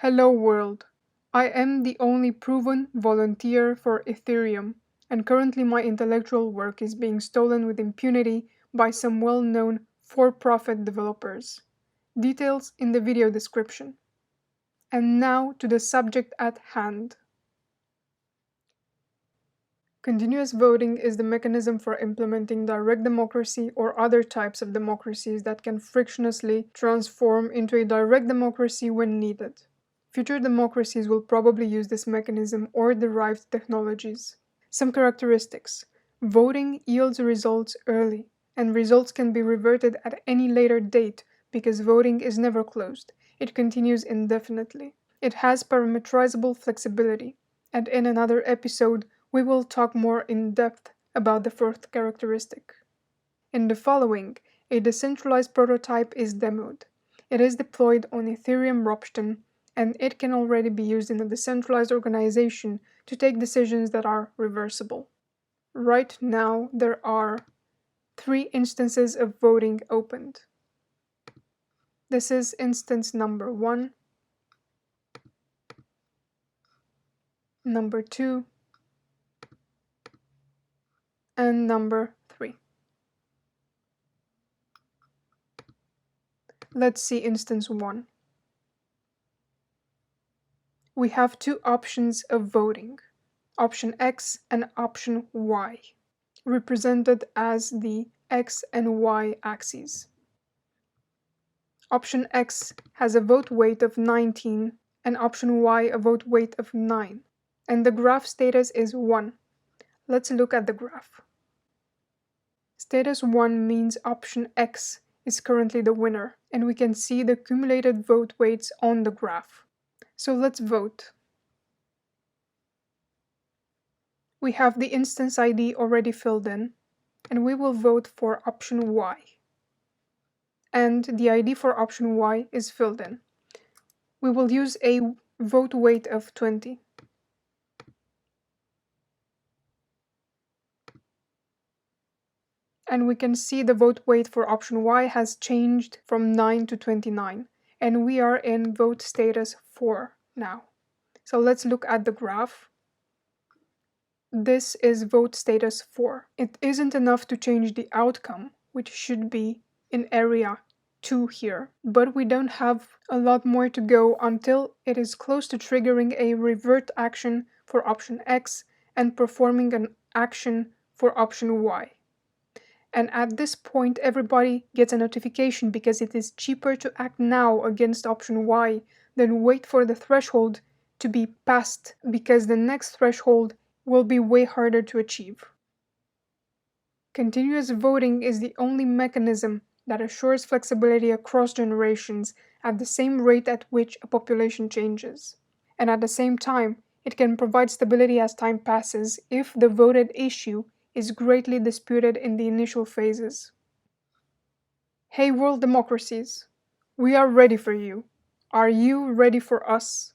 Hello world. I am the only proven volunteer for Ethereum, and currently my intellectual work is being stolen with impunity by some well-known for-profit developers. Details in the video description. And now to the subject at hand. Continuous voting is the mechanism for implementing direct democracy or other types of democracies that can frictionlessly transform into a direct democracy when needed. Future democracies will probably use this mechanism or derived technologies. Some characteristics. Voting yields results early, and results can be reverted at any later date because voting is never closed. It continues indefinitely. It has parameterizable flexibility, and in another episode, we will talk more in depth about the fourth characteristic. In the following, a decentralized prototype is demoed. It is deployed on Ethereum Ropsten, and it can already be used in a decentralized organization to take decisions that are reversible. Right now, there are 3 instances of voting opened. This is instance number 1, number 2, and number 3. Let's see instance 1. We have 2 options of voting, option X and option Y, represented as the X and Y axes. Option X has a vote weight of 19 and option Y a vote weight of 9, and the graph status is 1. Let's look at the graph. Status 1 means option X is currently the winner, and we can see the cumulated vote weights on the graph. So let's vote. We have the instance ID already filled in, and we will vote for option Y. And the ID for option Y is filled in. We will use a vote weight of 20. And we can see the vote weight for option Y has changed from 9 to 29, and we are in vote status 4 now. So let's look at the graph. This is vote status 4. It isn't enough to change the outcome, which should be in area 2 here, but we don't have a lot more to go until it is close to triggering a revert action for option X and performing an action for option Y. And at this point, everybody gets a notification because it is cheaper to act now against option Y than wait for the threshold to be passed, because the next threshold will be way harder to achieve. Continuous voting is the only mechanism that assures flexibility across generations at the same rate at which a population changes. And at the same time, it can provide stability as time passes if the voted issue is greatly disputed in the initial phases. Hey world democracies, we are ready for you. Are you ready for us?